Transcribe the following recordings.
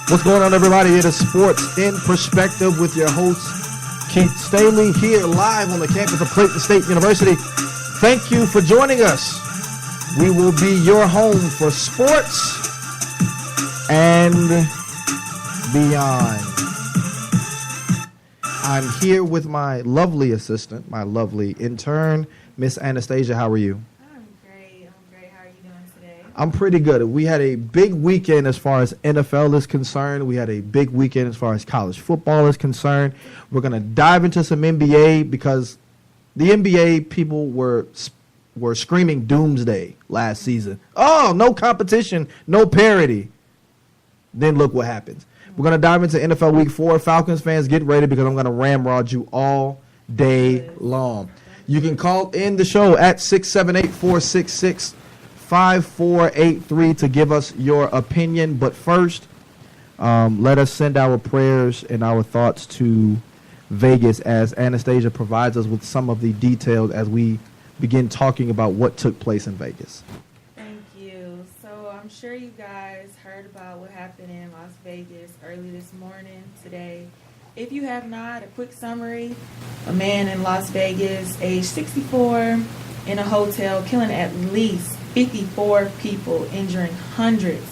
What's going on, everybody? It is Sports in Perspective with your host, Keith Staley, here live on the campus of Clayton State University. Thank you for joining us. We will be your home for sports and beyond. I'm here with my lovely assistant, my lovely intern, Miss Anastasia. How are you? I'm great. How are you doing today? I'm pretty good. We had a big weekend as far as NFL is concerned. We had a big weekend as far as college football is concerned. We're going to dive into some NBA because the NBA people were screaming doomsday last season. Oh, no competition, no parity. Then look what happens. We're going to dive into NFL Week 4. Falcons fans, get ready because I'm going to ramrod you all day long. You can call in the show at 678-466-5483 to give us your opinion. But first, let us send our prayers and our thoughts to Vegas as Anastasia provides us with some of the details as we begin talking about what took place in Vegas. Thank you. So I'm sure you guys heard about what happened in Las Vegas early this morning today. If you have not, a quick summary. A man in Las Vegas, age 64, in a hotel, killing at least 54 people, injuring hundreds,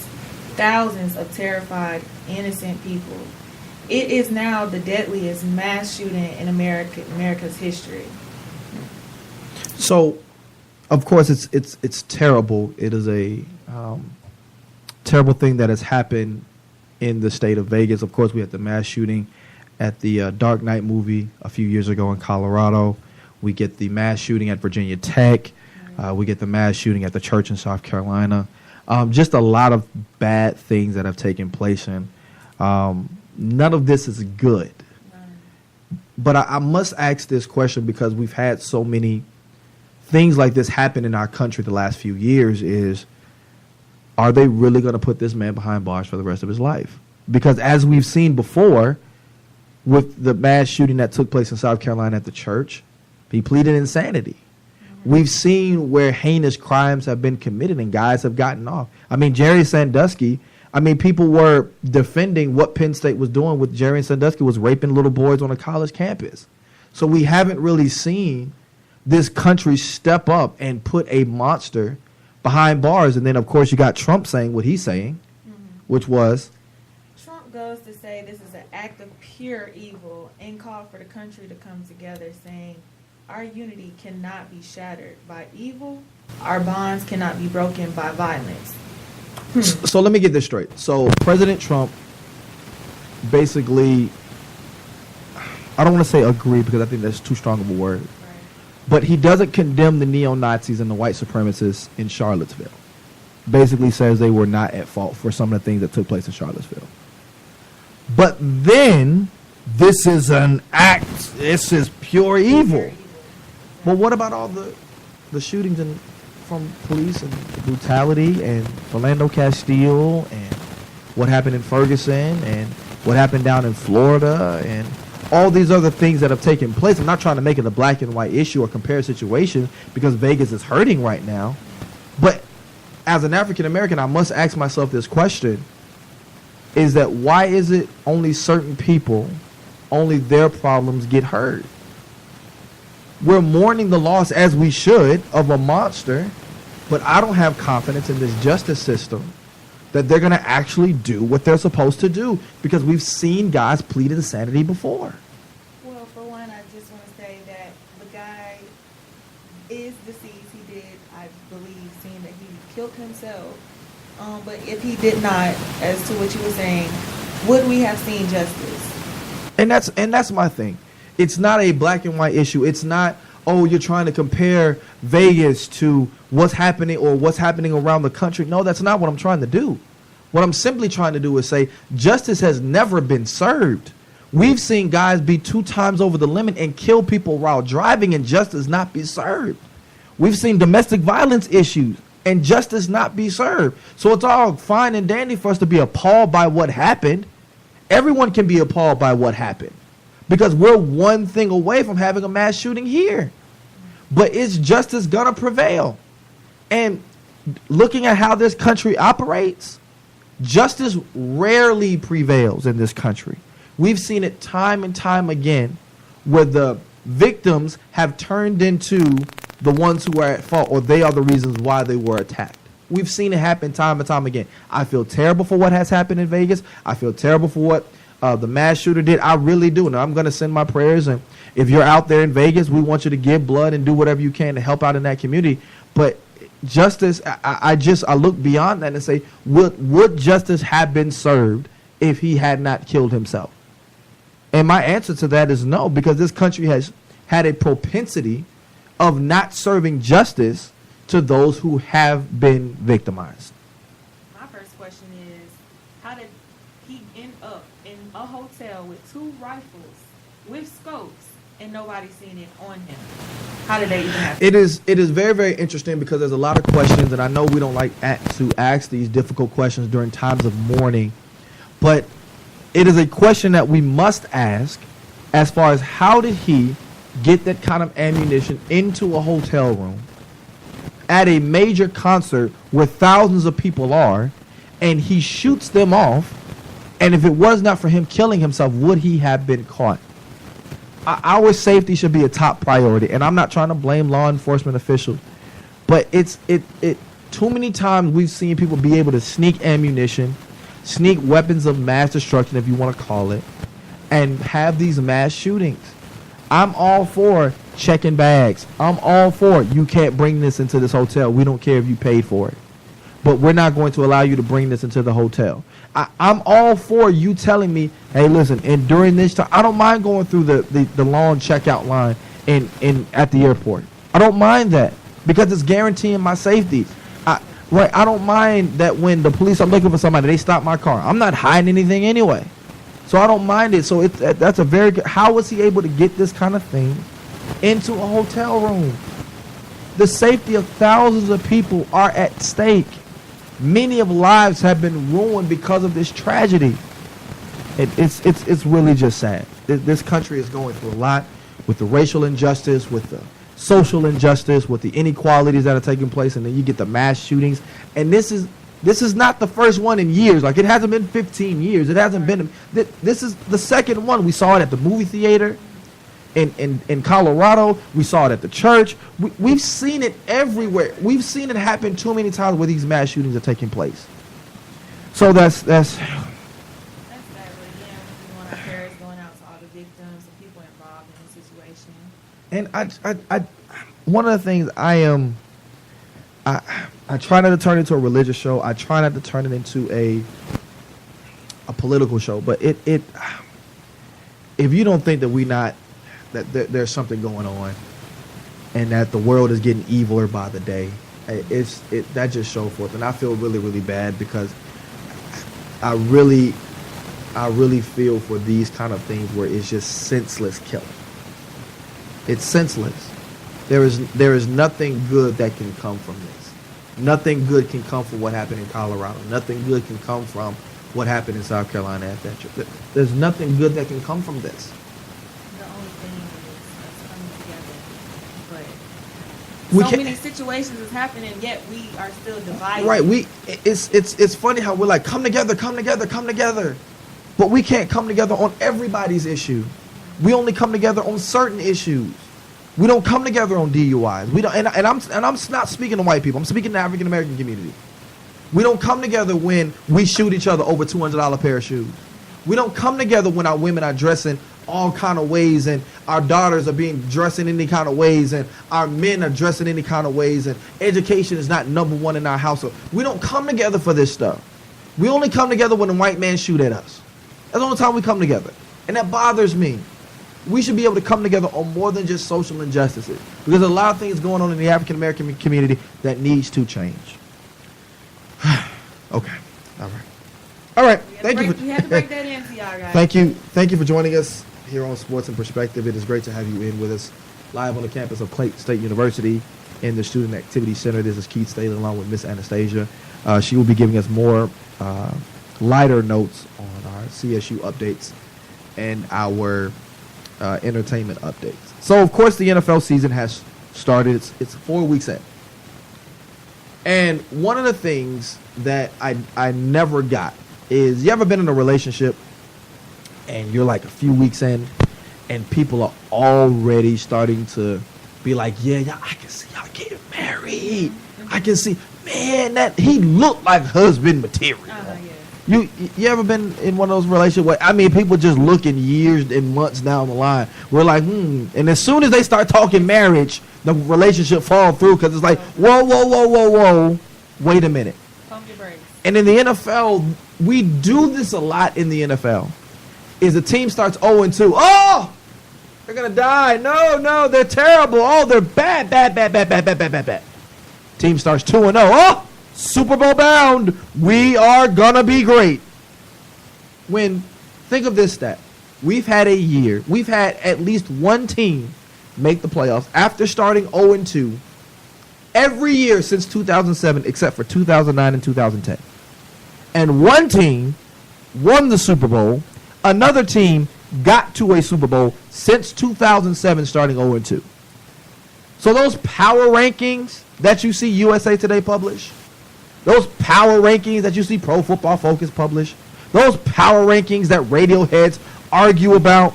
thousands of terrified, innocent people. It is now the deadliest mass shooting in America's history. So, of course, it's terrible. It is a terrible thing that has happened in the state of Vegas. Of course, we had the mass shooting at the Dark Knight movie a few years ago in Colorado. We get the mass shooting at Virginia Tech. We get the mass shooting at the church in South Carolina. Just a lot of bad things that have taken place, and none of this is good. But I must ask this question because we've had so many things like this happen in our country the last few years is, are they really going to put this man behind bars for the rest of his life? Because as we've seen before with the mass shooting that took place in South Carolina at the church, he pleaded insanity. We've seen where heinous crimes have been committed and guys have gotten off. I mean, Jerry Sandusky, people were defending what Penn State was doing with Jerry Sandusky was raping little boys on a college campus. So we haven't really seen this country step up and put a monster behind bars. And then, of course, you got Trump saying what he's saying, which was? Trump goes to say this is an act of pure evil and call for the country to come together, saying our unity cannot be shattered by evil. Our bonds cannot be broken by violence. So let me get this straight. So President Trump basically, I don't want to say agree because I think that's too strong of a word. But he doesn't condemn the neo-Nazis and the white supremacists in Charlottesville. Basically says they were not at fault for some of the things that took place in Charlottesville. But then, this is an act. This is pure evil. But what about all the shootings from police and brutality and Philando Castile and what happened in Ferguson and what happened down in Florida and all these other things that have taken place? I'm not trying to make it a black and white issue or compare situations because Vegas is hurting right now. But as an African American, I must ask myself this question, is that why is it only certain people, only their problems get heard? We're mourning the loss, as we should, of a monster, but I don't have confidence in this justice system that they're going to actually do what they're supposed to do because we've seen guys plead insanity before. Well, for one, I just want to say that the guy is deceased. He did, I believe, seeing that he killed himself. But if he did not, as to what you were saying, would we have seen justice? And that's my thing. It's not a black and white issue. It's not, oh, you're trying to compare Vegas to what's happening or what's happening around the country. No, that's not what I'm trying to do. What I'm simply trying to do is say justice has never been served. We've seen guys be 2 times over the limit and kill people while driving and justice not be served. We've seen domestic violence issues and justice not be served. So it's all fine and dandy for us to be appalled by what happened. Everyone can be appalled by what happened because we're one thing away from having a mass shooting here. But is justice going to prevail? And looking at how this country operates, Justice rarely prevails in this country. We've seen it time and time again where the victims have turned into the ones who are at fault, or they are the reasons why they were attacked. We've seen it happen time and time again. I feel terrible for what has happened in Vegas. I feel terrible for what the mass shooter did. I really do. And I'm going to send my prayers. And if you're out there in Vegas, we want you to give blood and do whatever you can to help out in that community. But justice, I look beyond that and say, would justice have been served if he had not killed himself? And my answer to that is no, because this country has had a propensity of not serving justice to those who have been victimized. My first question is, how did he end up in a hotel with 2 rifles with scopes and nobody seen it on him? How did they even happen? It is very, very interesting because there's a lot of questions, and I know we don't like to ask these difficult questions during times of mourning, but it is a question that we must ask as far as how did he get that kind of ammunition into a hotel room at a major concert where thousands of people are, and he shoots them off, and if it was not for him killing himself, would he have been caught? Our safety should be a top priority, and I'm not trying to blame law enforcement officials, but it too many times we've seen people be able to sneak ammunition, sneak weapons of mass destruction, if you want to call it, and have these mass shootings. I'm all for checking bags. I'm all for you can't bring this into this hotel. We don't care if you paid for it. But we're not going to allow you to bring this into the hotel. I'm all for you telling me, hey, listen, and during this time, I don't mind going through the long checkout line at the airport. I don't mind that because it's guaranteeing my safety. I don't mind that when the police are looking for somebody, they stop my car. I'm not hiding anything anyway. So I don't mind it. So that's a very good. How was he able to get this kind of thing into a hotel room? The safety of thousands of people are at stake. Many of lives have been ruined because of this tragedy. It's really just sad. This country is going through a lot with the racial injustice, with the social injustice, with the inequalities that are taking place, and then you get the mass shootings. And this is not the first one in years. Like, it hasn't been 15 years. It hasn't been. This is the second one. We saw it at the movie theater in Colorado. We saw it at the church. We've seen it everywhere. We've seen it happen too many times where these mass shootings are taking place. So that's sad, but again, we want our prayers going out to all the victims and people involved in the situation. And I one of the things I try not to turn it into a religious show. I try not to turn it into a political show. But if you don't think that there's something going on, and that the world is getting eviler by the day, that just shows forth. And I feel really, really bad because I really feel for these kind of things where it's just senseless killing. It's senseless. There is nothing good that can come from this. Nothing good can come from what happened in Colorado. Nothing good can come from what happened in South Carolina at that trip. There's nothing good that can come from this. The only thing is us coming together. But so many situations is happening, yet we are still divided. Right. It's funny how we're like, come together. But we can't come together on everybody's issue. We only come together on certain issues. We don't come together on DUIs. We don't, and I'm not speaking to white people. I'm speaking to the African American community. We don't come together when we shoot each other over $200 pair of shoes. We don't come together when our women are dressing all kind of ways, and our daughters are being dressed in any kind of ways, and our men are dressing any kind of ways, and education is not number one in our household. We don't come together for this stuff. We only come together when the white man shoot at us. That's the only time we come together, and that bothers me. We should be able to come together on more than just social injustices, because there's a lot of things going on in the African American community that needs to change. Okay. All right. Thank you. We had to break that in to y'all guys. Thank you for joining us here on Sports in Perspective. It is great to have you in with us live on the campus of Clayton State University in the Student Activity Center. This is Keith Staley along with Miss Anastasia. She will be giving us more lighter notes on our CSU updates and our entertainment updates. So, of course, the NFL season has started. It's 4 weeks in. And one of the things that I never got is, you ever been in a relationship and you're like a few weeks in and people are already starting to be like, yeah, I can see y'all getting married. I can see, man, that he looked like husband material. You ever been in one of those relationships where, I mean, people just looking years and months down the line. We're like, and as soon as they start talking marriage, the relationship fall through because it's like, whoa, wait a minute. Pump your brakes. And in the NFL, we do this a lot in the NFL. Is the team starts 0-2. Oh, they're gonna die. No, they're terrible. Oh, they're bad. Team starts 2-0. Oh, Super Bowl bound. We are gonna be great. Think of this stat. We've had a year. We've had at least one team make the playoffs after starting 0-2 every year since 2007, except for 2009 and 2010. And one team won the Super Bowl. Another team got to a Super Bowl since 2007, starting 0-2. So those power rankings that you see USA Today publish, those power rankings that you see Pro Football Focus publish, those power rankings that radio heads argue about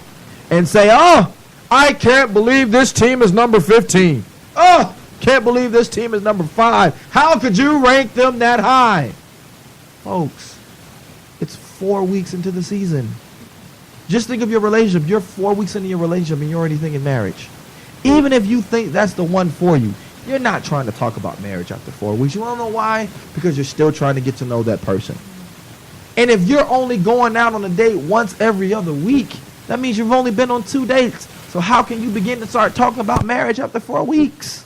and say, oh, I can't believe this team is number 15. Oh, can't believe this team is number 5. How could you rank them that high? Folks, it's 4 weeks into the season. Just think of your relationship. You're 4 weeks into your relationship and you're already thinking marriage. Even if you think that's the one for you, you're not trying to talk about marriage after 4 weeks. You want to know why? Because you're still trying to get to know that person. And if you're only going out on a date once every other week, that means you've only been on 2 dates. So how can you begin to start talking about marriage after 4 weeks?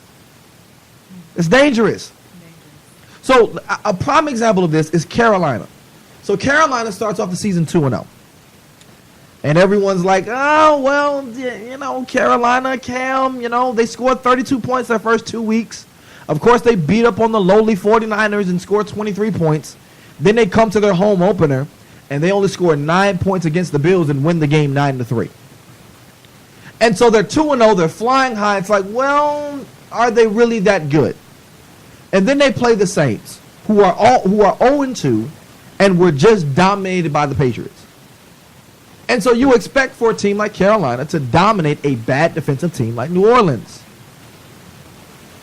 It's dangerous. So a prime example of this is Carolina. So Carolina starts off the season 2-0. And everyone's like, oh, well, Carolina, Cam, they scored 32 points their first 2 weeks. Of course, they beat up on the lowly 49ers and scored 23 points. Then they come to their home opener, and they only score 9 points against the Bills and win the game 9-3. And so they're 2-0. They're flying high. It's like, well, are they really that good? And then they play the Saints, who are 0-2, and were just dominated by the Patriots. And so you expect for a team like Carolina to dominate a bad defensive team like New Orleans.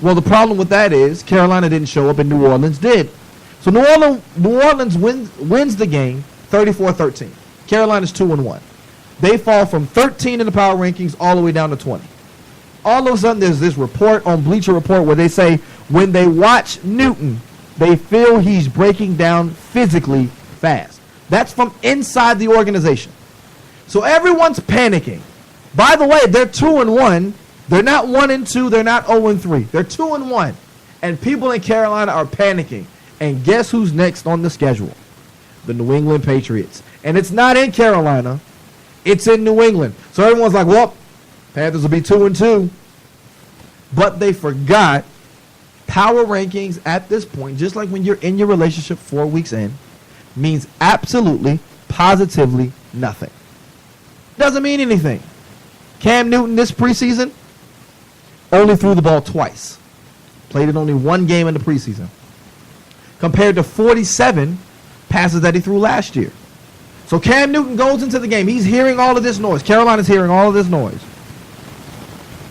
Well, the problem with that is Carolina didn't show up and New Orleans did. So New Orleans wins the game 34-13. Carolina's 2-1. They fall from 13 in the power rankings all the way down to 20. All of a sudden, there's this report on Bleacher Report where they say when they watch Newton, they feel he's breaking down physically fast. That's from inside the organization. So everyone's panicking. By the way, they're 2-1. They're not 1-2. They're not 0-3. They're 2-1. And people in Carolina are panicking. And guess who's next on the schedule? The New England Patriots. And it's not in Carolina. It's in New England. So everyone's like, well, Panthers will be 2-2. But they forgot power rankings at this point, just like when you're in your relationship 4 weeks in, means absolutely, positively nothing. Doesn't mean anything. Cam Newton this preseason only threw the ball twice. Played in only one game in the preseason. Compared to 47 passes that he threw last year. So Cam Newton goes into the game. He's hearing all of this noise. Carolina's hearing all of this noise.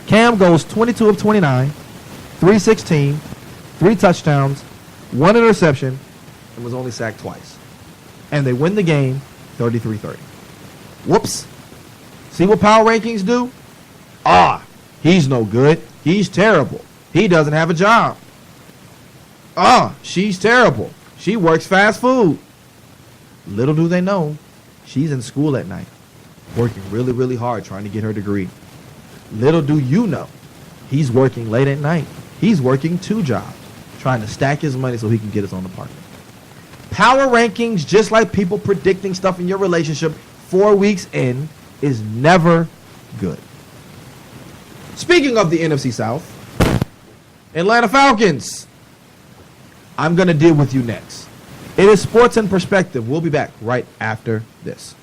Cam goes 22 of 29, 316, 3 touchdowns, 1 interception, and was only sacked twice. And they win the game 33-30. Whoops. See what power rankings do? He's no good. He's terrible. He doesn't have a job. She's terrible. She works fast food. Little do they know, she's in school at night, working really, really hard trying to get her degree. Little do you know, he's working late at night. He's working 2 jobs, trying to stack his money so he can get his own apartment. Power rankings, just like people predicting stuff in your relationship 4 weeks in, is never good. Speaking of the NFC South, Atlanta Falcons. I'm going to deal with you next. It is Sports in Perspective. We'll be back right after this.